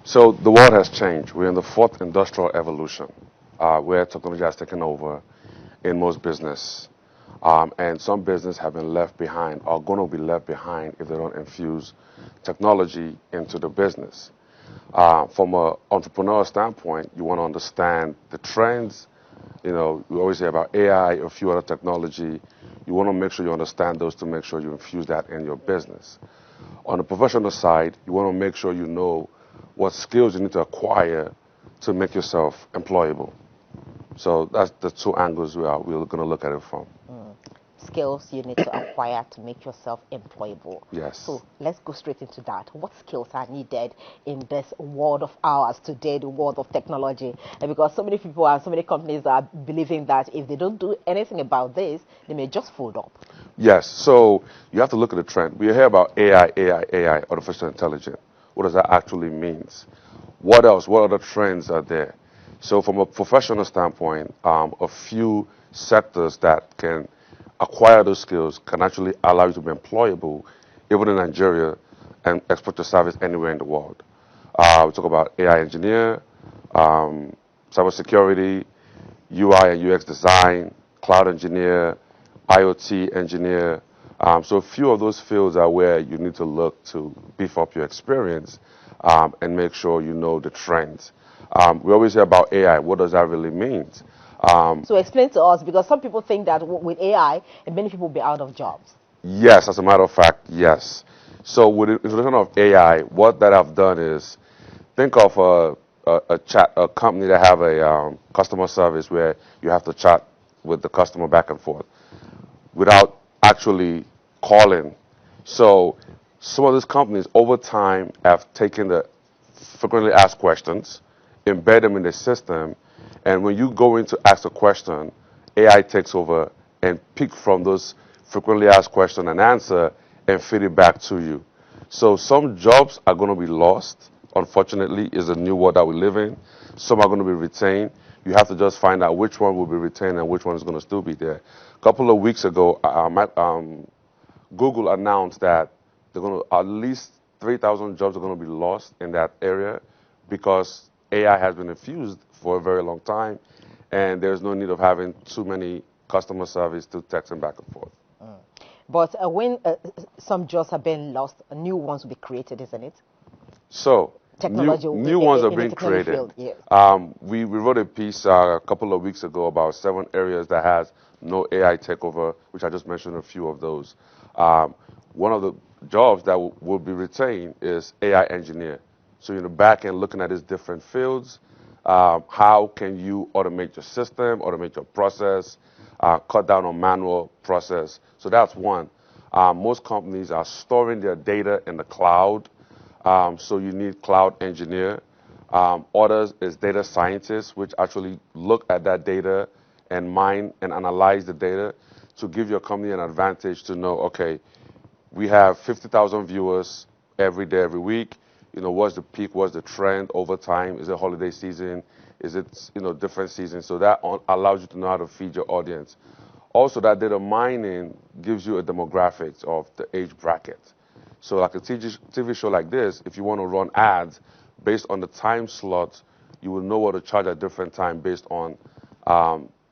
So the world has changed. We're in the fourth industrial evolution, where technology has taken over in most business. And some business have been left behind or going to be left behind if they don't infuse technology into the business. From an entrepreneurial standpoint, you want to understand the trends. You know, we always hear about AI, a few other technology. You want to make sure you understand those to make sure you infuse that in your business. On the professional side, you want to make sure you know what skills you need to acquire to make yourself employable. So that's the two angles we're going to look at it from. Skills you need to acquire to make yourself employable. Yes. So let's go straight into that. What skills are needed in this world of ours today, the world of technology? And because so many people and so many companies are believing that if they don't do anything about this, they may just fold up. Yes. So you have to look at the trend. We hear about AI, artificial intelligence. What does that actually mean? What else? What other trends are there? So from a professional standpoint, a few sectors that can acquire those skills can actually allow you to be employable even in Nigeria and export your service anywhere in the world. We talk about AI engineer, cybersecurity, UI and UX design, cloud engineer, IoT engineer. So a few of those fields are where you need to look to beef up your experience and make sure you know the trends. We always hear about AI. What does that really mean? So explain to us, because some people think that with AI, many people will be out of jobs. Yes, as a matter of fact, yes. So with the introduction of AI, what that I've done is think of a company that have a customer service where you have to chat with the customer back and forth without actually calling. So some of these companies over time have taken the frequently asked questions, embed them in the system, and when you go in to ask a question, AI takes over and pick from those frequently asked question and answer and feed it back to you. So some jobs are going to be lost. Unfortunately, is the new world that we live in. Some are going to be retained. You have to just find out which one will be retained and which one is going to still be there. A couple of weeks ago, Google announced that they're going to at least 3,000 jobs are going to be lost in that area because AI has been infused for a very long time, and there's no need of having too many customer service to texting back and forth. But when some jobs are being lost, new ones will be created, isn't it? So Technology new ones are being technology created. field, yes. We wrote a piece a couple of weeks ago about 7 areas that has no AI takeover, which I just mentioned a few of those. One of the jobs that will be retained is AI engineer. So in the back end, looking at these different fields, how can you automate your system, automate your process, cut down on manual process. So that's one. Most companies are storing their data in the cloud. So you need cloud engineer. Others is data scientists, which actually look at that data and mine and analyze the data to give your company an advantage to know, okay, we have 50,000 viewers every day, every week. You know, what's the peak? What's the trend over time? Is it holiday season? Is it, different seasons? So that allows you to know how to feed your audience. Also, that data mining gives you a demographics of the age bracket. So like a TV show like this, if you want to run ads based on the time slots, you will know what to charge at different time based on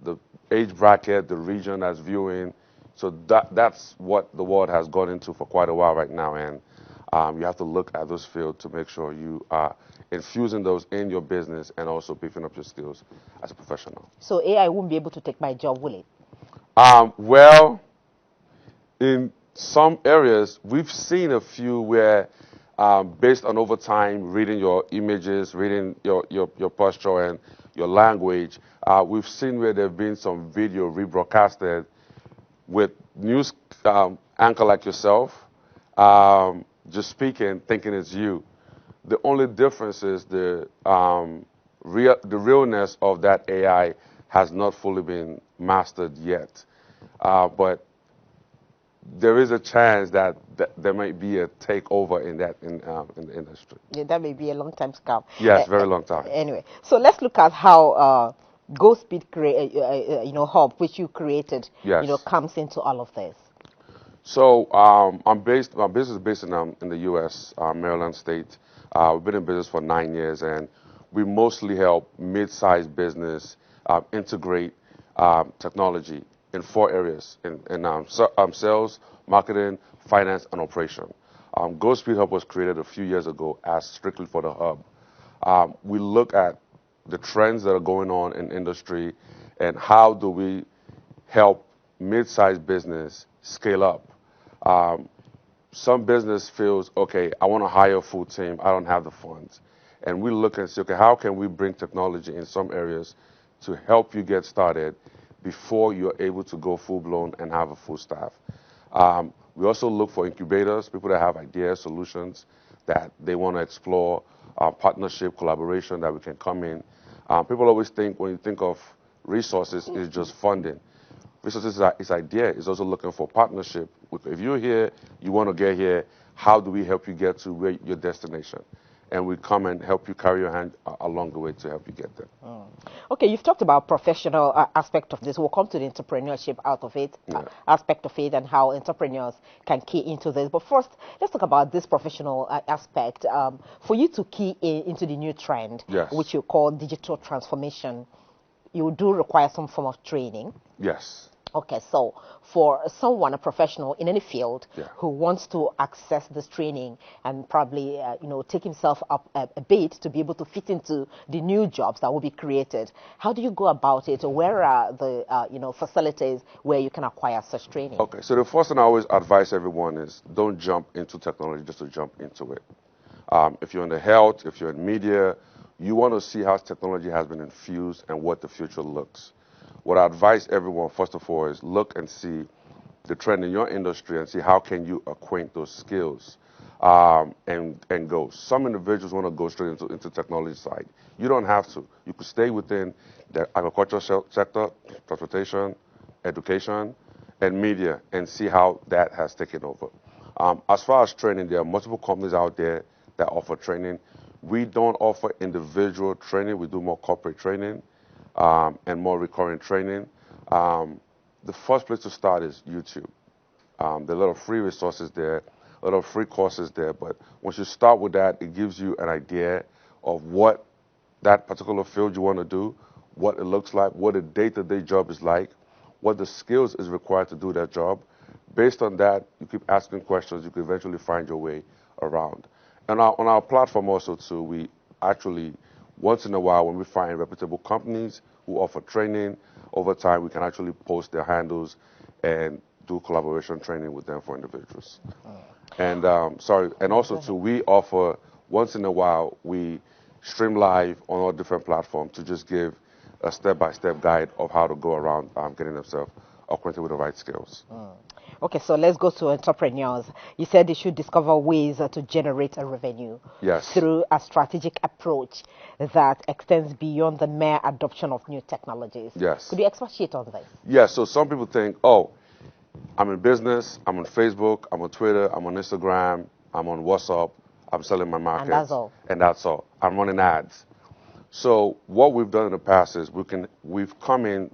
the age bracket, the region that's viewing. So that's what the world has gone into for quite a while right now. And you have to look at those fields to make sure you are infusing those in your business and also beefing up your skills as a professional. So AI won't be able to take my job, will it? Well, in some areas, we've seen a few where, based on over time, reading your images, reading your posture and your language, we've seen where there have been some video rebroadcasted with news anchor like yourself, just speaking, thinking it's you. The only difference is the realness of that AI has not fully been mastered yet. But there is a chance that there might be a takeover in the industry. Yeah, that may be a long time scam. Yes, very long time. Anyway, so let's look at how GoSpeed hub, which you created, Yes. Comes into all of this. So my business is based in the U.S., Maryland State. We've been in business for 9 years, and we mostly help mid-sized business integrate technology in 4 areas: in sales, marketing, finance, and operation. GoSpeed Hub was created a few years ago as strictly for the hub. We look at the trends that are going on in industry and how do we help mid-sized business scale up. Some business feels, okay, I want to hire a full team, I don't have the funds. And we look and say, okay, how can we bring technology in some areas to help you get started before you're able to go full-blown and have a full staff. We also look for incubators, people that have ideas, solutions that they want to explore, partnership, collaboration that we can come in. People always think when you think of resources, it's just funding. Resources is idea. It's also looking for partnership. If you're here, you want to get here, how do we help you get to where your destination? And we come and help you carry your hand along the way to help you get there. Okay, you've talked about professional aspect of this. We'll come to the entrepreneurship out of it, aspect of it, and how entrepreneurs can key into this. But first, let's talk about this professional aspect. For you to key into the new trend, which you call digital transformation, you do require some form of training. Yes. Okay, so for someone, a professional in any field who wants to access this training and probably, take himself up a bit to be able to fit into the new jobs that will be created, how do you go about it? Where are the, facilities where you can acquire such training? Okay, so the first thing I always advise everyone is don't jump into technology just to jump into it. If you're in the health, if you're in media, you want to see how technology has been infused and what the future looks. What I advise everyone, first of all, is look and see the trend in your industry and see how can you acquaint those skills and go. Some individuals want to go straight into technology side. You don't have to. You could stay within the agricultural sector, transportation, education, and media and see how that has taken over. As far as training, there are multiple companies out there that offer training. We don't offer individual training. We do more corporate training. And more recurring training. The first place to start is YouTube. There are a lot of free resources there, a lot of free courses there, but once you start with that, it gives you an idea of what that particular field you want to do, what it looks like, what a day-to-day job is like, what the skills is required to do that job. Based on that, you keep asking questions, you can eventually find your way around. And on our platform also, too, we actually once in a while, when we find reputable companies who offer training, over time we can actually post their handles and do collaboration training with them for individuals. And and also too, we offer once in a while we stream live on all different platforms to just give a step-by-step guide of how to go around getting themselves acquainted with the right skills. Okay, so let's go to entrepreneurs. You said they should discover ways to generate a revenue through a strategic approach that extends beyond the mere adoption of new technologies. Yes. Could you expatiate on this? Yes, so some people think, oh, I'm in business, I'm on Facebook, I'm on Twitter, I'm on Instagram, I'm on WhatsApp, I'm selling my markets. And that's all. And that's all. I'm running ads. So what we've done in the past is we've come in,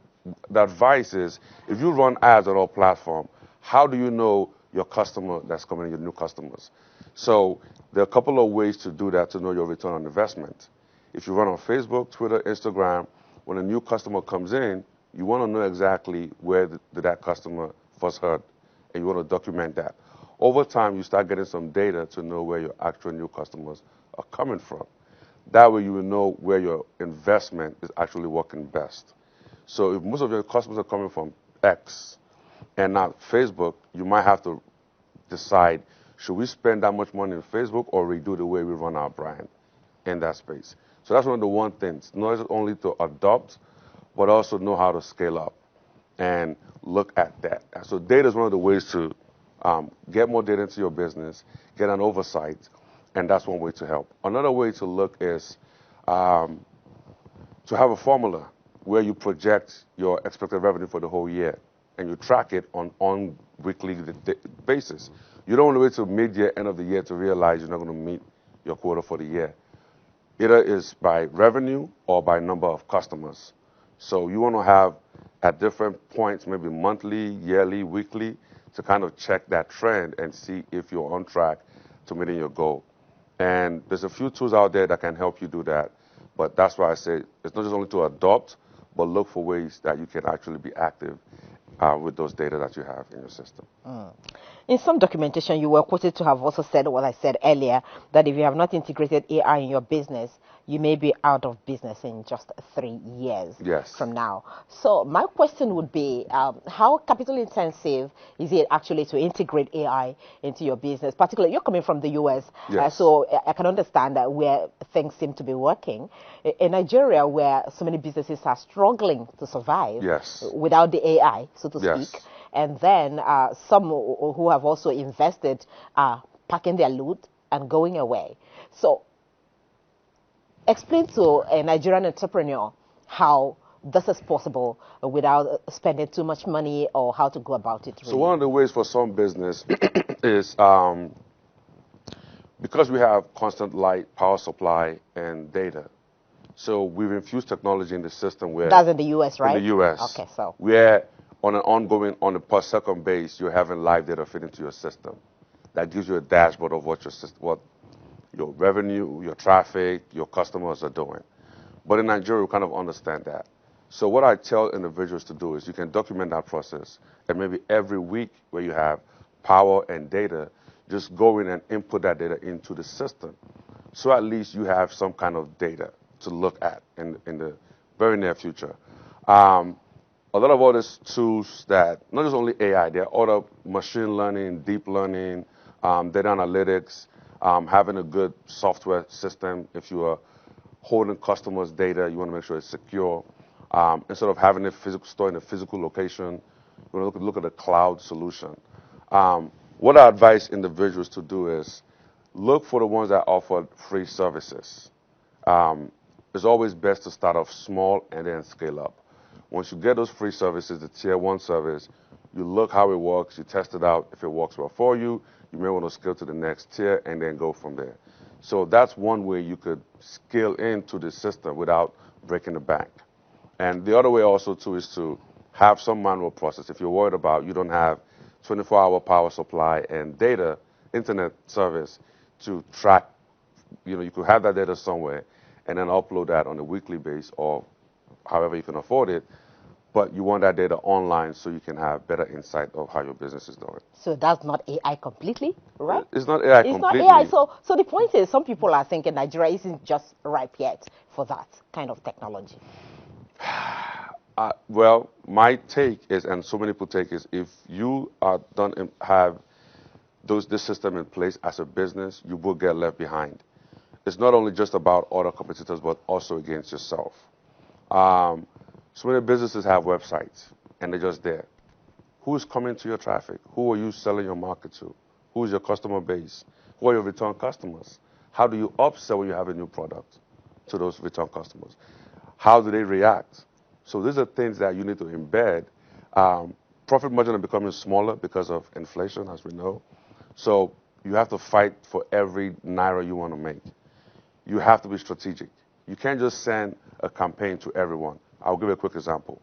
the advice is, if you run ads on our platform, how do you know your customer that's coming in, your new customers? So there are a couple of ways to do that to know your return on investment. If you run on Facebook, Twitter, Instagram, when a new customer comes in, you want to know exactly where did that customer first heard, and you want to document that. Over time, you start getting some data to know where your actual new customers are coming from. That way you will know where your investment is actually working best. So if most of your customers are coming from X, and not Facebook, you might have to decide, should we spend that much money on Facebook or redo the way we run our brand in that space? So that's one of the one things, not only to adopt, but also know how to scale up and look at that. So data is one of the ways to get more data into your business, get an oversight, and that's one way to help. Another way to look is to have a formula where you project your expected revenue for the whole year, and you track it on weekly basis. You don't want to wait till mid-year, end of the year to realize you're not going to meet your quota for the year. Either is by revenue or by number of customers. So you want to have at different points, maybe monthly, yearly, weekly, to kind of check that trend and see if you're on track to meeting your goal. And there's a few tools out there that can help you do that. But that's why I say it's not just only to adopt, but look for ways that you can actually be active with those data that you have in your system. In some documentation, you were quoted to have also said what I said earlier, that if you have not integrated AI in your business, you may be out of business in just 3 years Yes. from now. So my question would be, how capital intensive is it actually to integrate AI into your business? Particularly, you're coming from the US, Yes. so I can understand that where things seem to be working. In Nigeria, where so many businesses are struggling to survive Yes. without the AI, so to Yes. speak, and then some who have also invested are packing their loot and going away. So explain to a Nigerian entrepreneur how this is possible without spending too much money, or how to go about it. Really. So one of the ways for some business is because we have constant light, power supply, and data. So we've infused technology in the system where That's in the US, right? in the US, Okay, so where on an ongoing, on a per second base, you're having live data fit into your system. That gives you a dashboard of what your revenue, your traffic, your customers are doing. But in Nigeria, we kind of understand that. So what I tell individuals to do is you can document that process, and maybe every week where you have power and data, just go in and input that data into the system. So at least you have some kind of data to look at in the very near future. A lot of other tools that, not just only AI, there are other machine learning, deep learning, data analytics, having a good software system. If you are holding customers' data, you want to make sure it's secure. Instead of having it stored in a physical location, you want to look at a cloud solution. What I advise individuals to do is look for the ones that offer free services. It's always best to start off small and then scale up. Once you get those free services, the tier 1 service, you look how it works, you test it out. If it works well for you, you may want to scale to the next tier and then go from there. So that's one way you could scale into the system without breaking the bank. And the other way also too is to have some manual process. If you're worried about you don't have 24-hour power supply and data, internet service to track, you could have that data somewhere and then upload that on a weekly basis or however you can afford it, but you want that data online so you can have better insight of how your business is doing. So that's not AI completely, right? It's not AI It's completely. not AI. So the point is, some people are thinking Nigeria isn't just ripe yet for that kind of technology. Well, my take is, and so many people take is, if you have this system in place as a business, you will get left behind. It's not only just about other competitors, but also against yourself. So many businesses have websites, and they're just there. Who's coming to your traffic? Who are you selling your market to? Who's your customer base? Who are your return customers? How do you upsell when you have a new product to those return customers? How do they react? So these are things that you need to embed. Profit margin are becoming smaller because of inflation, as we know. So you have to fight for every naira you want to make. You have to be strategic. You can't just send a campaign to everyone. I'll give you a quick example.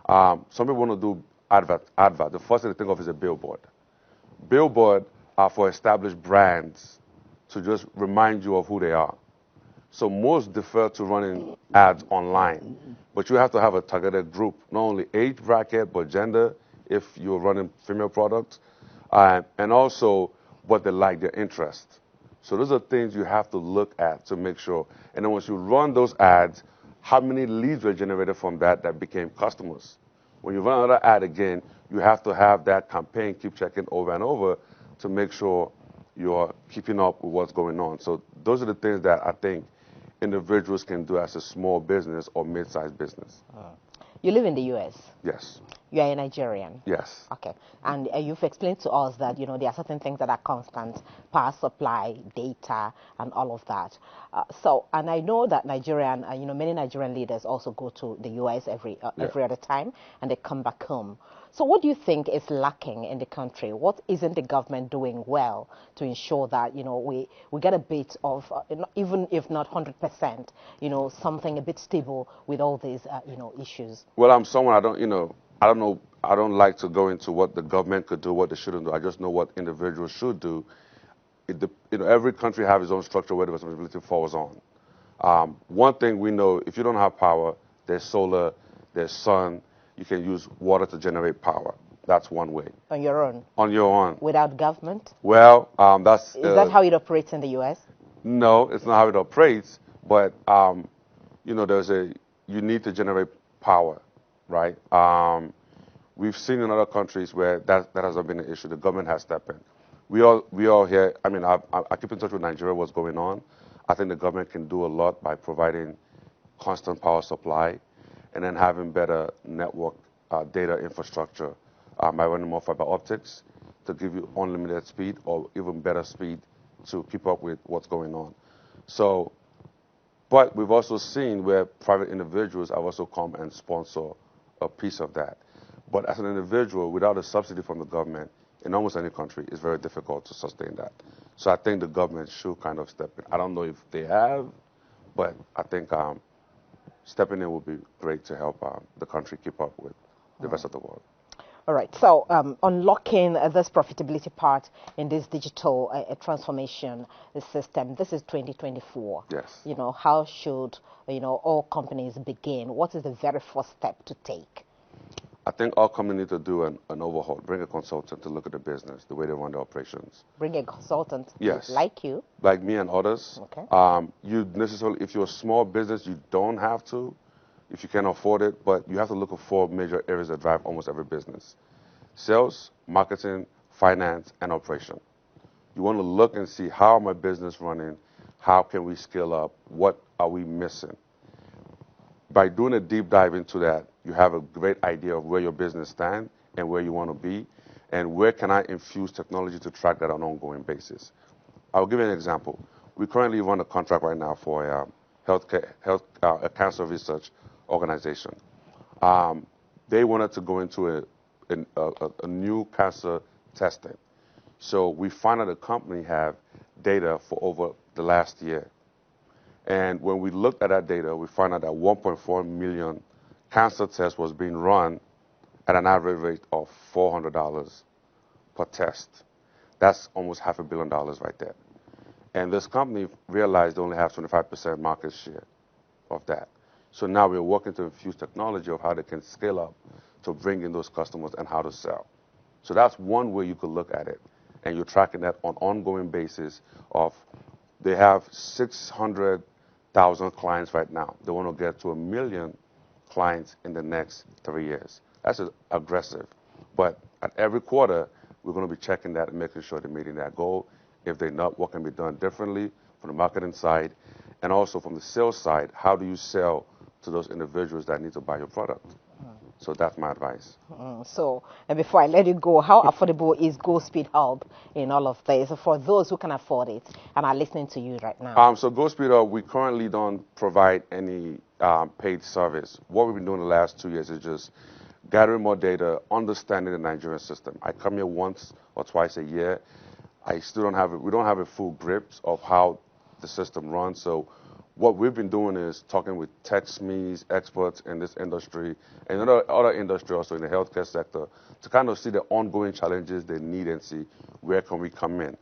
Some people want to do advert. The first thing they think of is a billboard. Billboard are for established brands to just remind you of who they are. So most defer to running ads online, but you have to have a targeted group, not only age bracket, but gender, if you're running female products, and also what they like, their interest. So those are things you have to look at to make sure. And then once you run those ads, how many leads were generated from that became customers? When you run another ad again, you have to have that campaign keep checking over and over to make sure you're keeping up with what's going on. So those are the things that I think individuals can do as a small business or mid-sized business. You live in the US. Yes. You are a Nigerian. Yes. Okay. And you've explained to us that, there are certain things that are constant: power supply, data, and all of that. And I know that many Nigerian leaders also go to the US every other time, and they come back home. So what do you think is lacking in the country? What isn't the government doing well to ensure that, we get a bit of, even if not 100%, something a bit stable with all these, issues? Well, I'm someone I don't know. I don't like to go into what the government could do, what they shouldn't do. I just know what individuals should do. every country has its own structure where the responsibility falls on. One thing we know, if you don't have power, there's solar, there's sun, you can use water to generate power. That's one way. On your own? On your own. Without government? Well, Is that how it operates in the U.S.? No, it's not how it operates, but, you need to generate power, right? We've seen in other countries where that hasn't been an issue. The government has stepped in. We all here, I keep in touch with Nigeria, what's going on. I think the government can do a lot by providing constant power supply and then having better network data infrastructure by running more fiber optics to give you unlimited speed or even better speed to keep up with what's going on. So, but we've also seen where private individuals have also come and sponsor a piece of that. But as an individual, without a subsidy from the government, in almost any country, it's very difficult to sustain that. So I think the government should kind of step in. I don't know if they have, but I think stepping in would be great to help the country keep up with the rest of the world. All right. So unlocking this profitability part in this digital transformation system, this is 2024. Yes. How should, all companies begin? What is the very first step to take? I think all companies need to do an overhaul. Bring a consultant to look at the business, the way they run their operations. Bring a consultant? Yes. Like you? Like me and others. Okay. If you're a small business, you don't have to, if you can afford it, but you have to look at 4 major areas that drive almost every business: sales, marketing, finance, and operation. You want to look and see, how my business running? How can we scale up? What are we missing? By doing a deep dive into that, you have a great idea of where your business stands and where you want to be, and where can I infuse technology to track that on an ongoing basis. I'll give you an example. We currently run a contract right now for a cancer research organization. They wanted to go into a new cancer testing. So we found out the company have data for over the last year. And when we looked at that data, we found out that 1.4 million cancer tests was being run at an average rate of $400 per test. That's almost $500 million right there. And this company realized they only have 25% market share of that. So now we're working to infuse technology of how they can scale up to bring in those customers and how to sell. So that's one way you could look at it. And you're tracking that on an ongoing basis of, they have 600,000 clients right now. They want to get to 1 million clients in the next 3 years. That's aggressive. But at every quarter, we're going to be checking that and making sure they're meeting that goal. If they're not, what can be done differently from the marketing side? And also from the sales side, how do you sell to those individuals that need to buy your product? So that's my advice. So, and before I let you go, how affordable is GoSpeed Hub in all of this for those who can afford it and are listening to you right now? So GoSpeed Hub, we currently don't provide any paid service. What we've been doing the last 2 years is just gathering more data, understanding the Nigerian system. I come here once or twice a year. We don't have a full grip of how the system runs. So what we've been doing is talking with tech SMEs, experts in this industry, and other industry also in the healthcare sector, to kind of see the ongoing challenges they need and see where can we come in.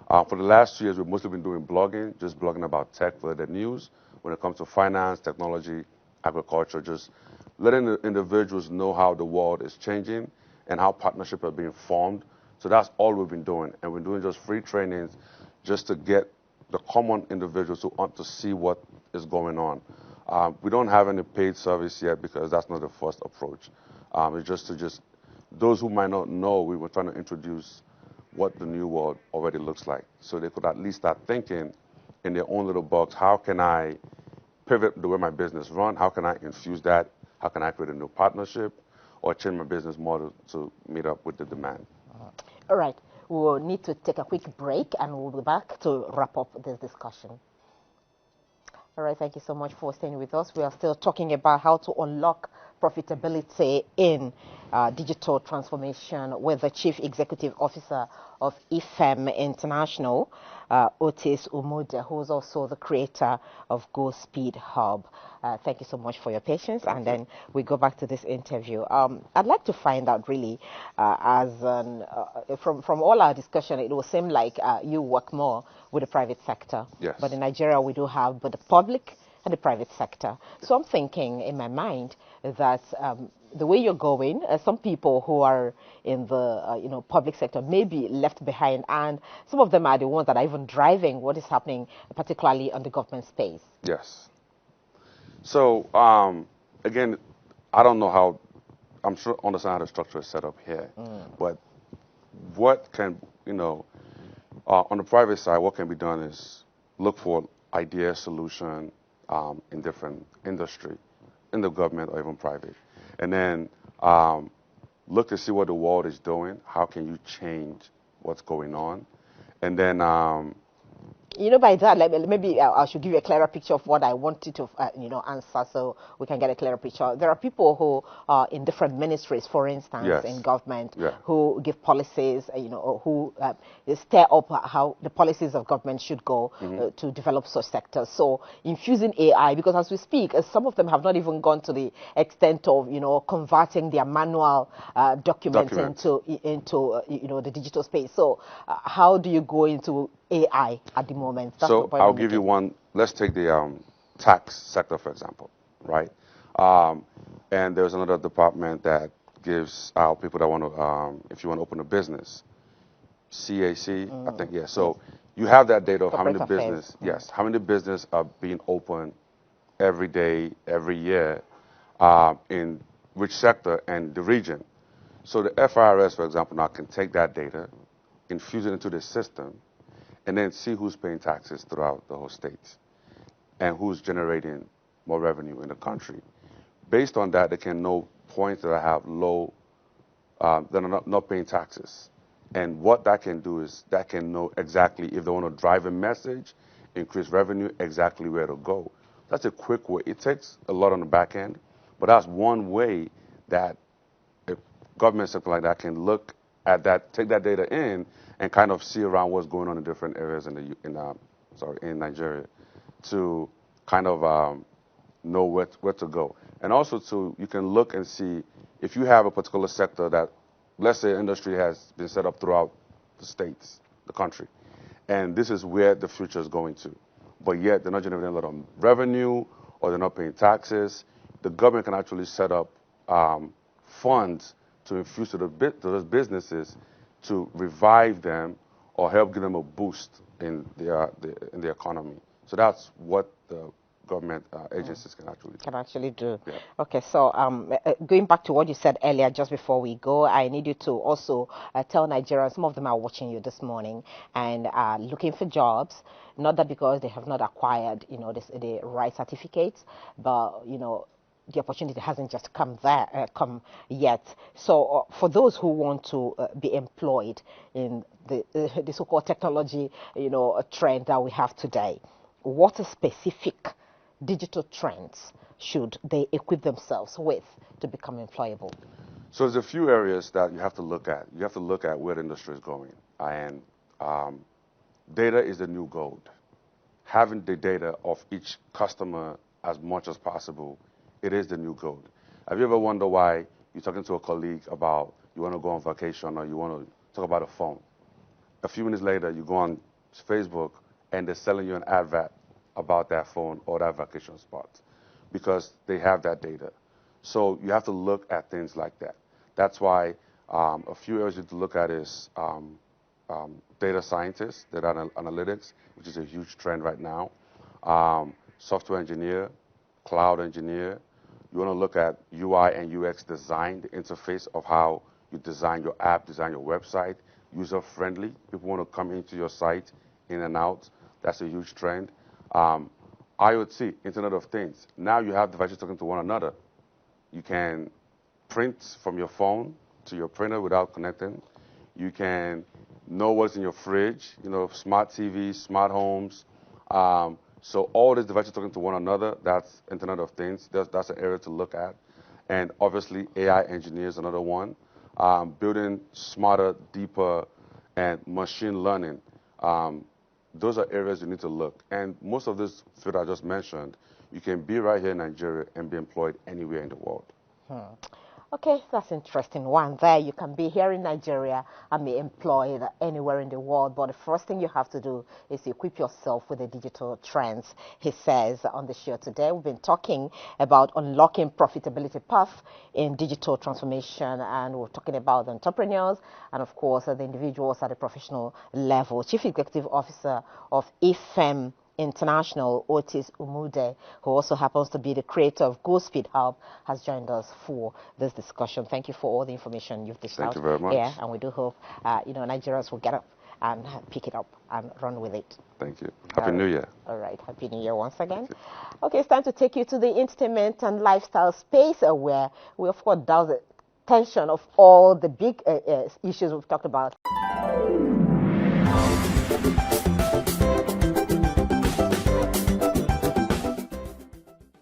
For the last 2 years, we've mostly been doing blogging, just blogging about tech for the news when it comes to finance, technology, agriculture, just letting the individuals know how the world is changing and how partnerships are being formed. So that's all we've been doing. And we're doing just free trainings just to get the common individuals who want to see what is going on. We don't have any paid service yet because that's not the first approach. It's just those who might not know, we were trying to introduce what the new world already looks like. So they could at least start thinking in their own little box, how can I pivot the way my business runs? How can I infuse that? How can I create a new partnership or change my business model to meet up with the demand? All right. We'll need to take a quick break and we'll be back to wrap up this discussion. All right. Thank you so much for staying with us. We are still talking about how to unlock profitability in digital transformation with the Chief Executive Officer of iFem International, Otis Umude, who's also the creator of GoSpeed Hub. Thank you so much for your patience, and then we go back to this interview. I'd like to find out really, from all our discussion, it will seem like you work more with the private sector. Yes. But in Nigeria, we do have both the public and the private sector. So I'm thinking in my mind that the way you're going, some people who are in the public sector may be left behind, and some of them are the ones that are even driving what is happening, particularly on the government space. Yes. So again, I don't know how. I'm sure understand how the structure is set up here, but what can on the private side, what can be done is look for idea solution in different industry, in the government or even private, and then look to see what the world is doing. How can you change what's going on, and then by that, like, maybe I should give you a clearer picture of what I wanted to, answer, so we can get a clearer picture. There are people who are in different ministries, for instance, Yes. in government, Yeah. who give policies, or who stir up how the policies of government should go to develop such sectors. So infusing AI, because as we speak, some of them have not even gone to the extent of, converting their manual documents into the digital space. So how do you go into AI at the moment? That's so the point I'll I'm give you making. one. Let's take the tax sector, for example, right? And there's another department that gives out people that want to, if you want to open a business, CAC, I think, yeah. So you have that data of how many Corporate affairs. business, yes, how many business are being opened every day, every year, in which sector and the region. So the FIRS, for example, now can take that data, infuse it into the system, and then see who's paying taxes throughout the whole state and who's generating more revenue in the country. Based on that, they can know points that have low, that are not paying taxes. And what that can do is that can know exactly if they want to drive a message, increase revenue, exactly where to go. That's a quick way. It takes a lot on the back end, but that's one way that a government sector like that can look at that, take that data in, and kind of see around what's going on in different areas in Nigeria, to kind of know where to go. And also you can look and see if you have a particular sector that, let's say, industry has been set up throughout the states, the country, and this is where the future is going to, but yet they're not generating a lot of revenue or they're not paying taxes. The government can actually set up funds to infuse to those businesses to revive them or help give them a boost in the economy. So that's what the government agencies can actually do. do. Yeah. Okay, so going back to what you said earlier, just before we go, I need you to also tell Nigerians, some of them are watching you this morning and are looking for jobs, not that because they have not acquired, the right certificates, but, the opportunity hasn't just come yet. So for those who want to be employed in the so-called technology, trend that we have today, what specific digital trends should they equip themselves with to become employable? So there's a few areas that you have to look at. You have to look at where the industry is going. And data is the new gold. Having the data of each customer as much as possible, it is the new gold. Have you ever wondered why you're talking to a colleague about you want to go on vacation or you want to talk about a phone? A few minutes later, you go on Facebook and they're selling you an advert about that phone or that vacation spot because they have that data. So you have to look at things like that. That's why a few areas you have to look at is data scientists, data analytics, which is a huge trend right now, software engineer, cloud engineer. You want to look at UI and UX design, the interface of how you design your app, design your website, user-friendly. People want to come into your site in and out. That's a huge trend. IoT, Internet of Things. Now you have devices talking to one another. You can print from your phone to your printer without connecting. You can know what's in your fridge, smart TVs, smart homes. So all these devices talking to one another, that's Internet of Things. That's an area to look at. And obviously, AI engineers, another one. Building smarter, deeper, and machine learning. Those are areas you need to look. And most of this field I just mentioned, you can be right here in Nigeria and be employed anywhere in the world. Okay, that's interesting one there. You can be here in Nigeria and be employed anywhere in the world, but the first thing you have to do is to equip yourself with the digital trends. He says on the show today, we've been talking about unlocking profitability path in digital transformation, and we're talking about the entrepreneurs and, of course, the individuals at the professional level. Chief Executive Officer of iFem International, Otis Umude, who also happens to be the creator of GoSpeed Hub, has joined us for this discussion. Thank you for all the information you've dished out. Thank you very much. Yeah, and we do hope Nigerians will get up and pick it up and run with it. Thank you. Happy New Year. All right, Happy New Year once again. Okay, it's time to take you to the entertainment and lifestyle space where we, of course, does the tension of all the big issues we've talked about.